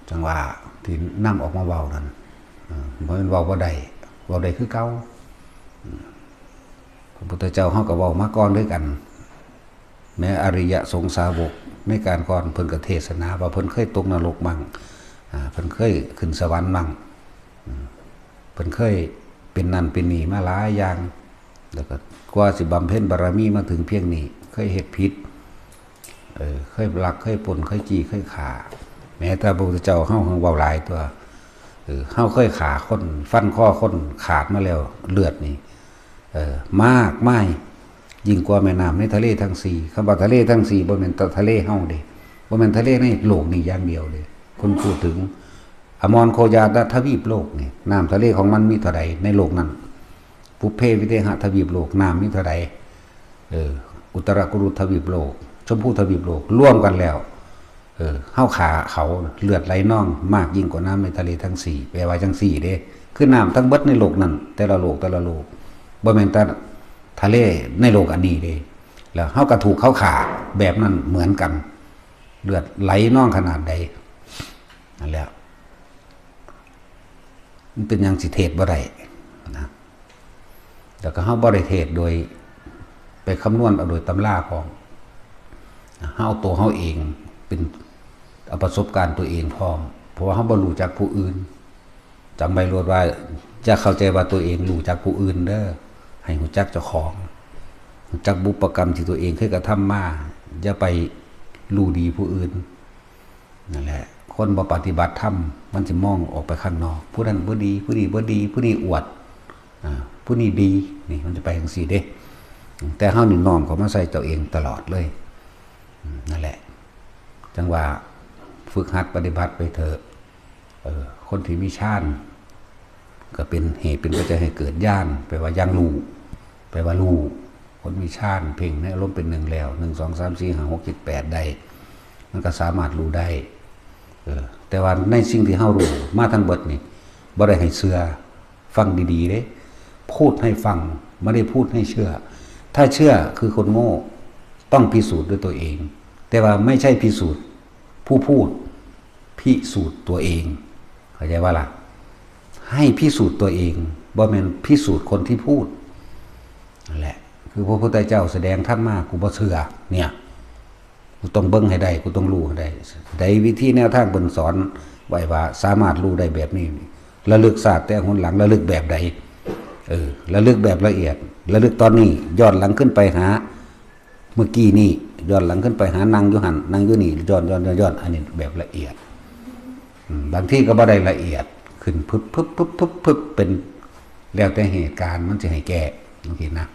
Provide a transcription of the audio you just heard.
จังว่าที่นำออกมาเว้านั่นเพราะมันเว้าบ่ได้คือเก่าพระพุทธเจ้าเฮาก็เว้ามาก่อนด้วยกันแม้อริยสงสาวกในการก่อนเพิ่นก็เทศนาว่าเพิ่นเคยตกนรกมั่งเพิ่นเคยขึ้นสวรรค์มั่งเพิ่นเคยเป็นนั่นเป็นนี่มาหลายอย่างแล้วก็กว่าสิบำเพ็ญบารมีมาถึงเพียงนี้เคยเฮ็ดผิดเคยลักเคยปล้นเคยจี้เคยฆ่าแม้แต่พระพุทธเจ้าเฮาเว้าหลายตัวเฮาเคยฆ่าคนฟันคอคนขาดมาแล้วเลือดนี่มากมายยิ่งกว่าแม่น้ำในทะเลทั้งสี่คำว่าทะเลทั้งสี่บ่แม่นทะเลเฮาเด้บ่แม่นทะเลในโลกนี้อย่างเดียวเลยคนพูดถึงอมรโคยาตทวีปโลกนี่น้ำทะเลของมันมีเท่าใดในโลกนั้นปุเพวิเทหทวีปโลกน้ำมีเท่าใดอุตรกุรุทวีปโลกชมพูทวีปโลกร่วมกันแล้วเฮาขาเขาเลือดไหลนองมากยิ่งกว่าน้ำในทะเลทั้งสี่แปลว่าจังสี่เด้คือน้ำทั้งเบิดในโลกนั้นแต่ละโลกบ่แม่นแต่ทะเลในโลกอันนี้เด้แล้วเฮาก็ถูกเขาขาแบบนั้นเหมือนกันเลือดไหลนองขนาดใดนั่นแหละมันเป็นอย่างสิเทศบ่ได้นะแล้วก็เฮาบ่ได้เทศโดยไปคำนวณเอาโดยตำราของเฮาตัวเฮาเองเป็นเอาประสบการณ์ตัวเองพร้อมเพราะว่าเฮาบ่รู้จักผู้อื่นจำไว้โลดว่าจะเข้าใจว่าตัวเองรู้จักผู้อื่นเด้อให้รู้จักเจ้าของรู้จักบุพกรรมที่ตัวเองเคยกระทำมาอย่าไปรู้ดีผู้อื่นนั่นแหละคนบ่ปฏิบัติธรรมมันจะมองออกไปข้างนอกผู้นั้นบ่ดีผู้นี้บ่ดีผู้นี้อวดผู้นี้ดีนี่มันจะไปจังซี่เด้แต่เฮานี่น้อมเข้ามาใส่ตัวเองตลอดเลยนั่นแหละจังว่าฝึกหัดปฏิบัติไปเถอะคนที่มีฌานก็เป็นเหตุเป็นปัจจัยให้เกิดญาณแปลว่ายังรู้แปลว่ารู้คนมีฌานเพ่งในอารมณ์เป็นหนึ่งแล้ว1 2 3 4 5 6 7 8ได้มันก็สามารถรู้ได้แต่ว่าในสิ่งที่เฮารู้มาทั้งเบิดนี่บ่ได้ให้เชื่อฟังดีๆเด้พูดให้ฟังไม่ได้พูดให้เชื่อถ้าเชื่อคือคนโง่ต้องพิสูจน์ด้วยตัวเองแต่ว่าไม่ใช่พิสูจน์ผู้พูดพิสูจน์ตัวเองเข้าใจว่าล่ะให้พิสูจน์ตัวเองบ่แม่นพิสูจน์คนที่พูดนั่นแหละคือพระพุทธเจ้าแสดงธรรมะกูบ่เชื่อเนี่ยกูต้องเบิ่งให้ได้กูต้องรู้ให้ได้ได้วิธีแนวทางเพิ่นสอนไว้ว่าสามารถรู้ได้แบบนี้ระลึกศาสตร์แต่หนหลังระลึกแบบใดระลึกแบบละเอียดระลึกตอนนี้ย้อนหลังขึ้นไปหาเมื่อกี้นี่ย้อนหลังขึ้นไปหานางอยู่หันนางอยู่นี่ย้อนอันนี้แบบละเอียดบางที่ก็บ่ได้ละเอียดขึ้นพึบเป็นแล้วแต่เหตุการณ์มันจะให้แก้บางทีนะ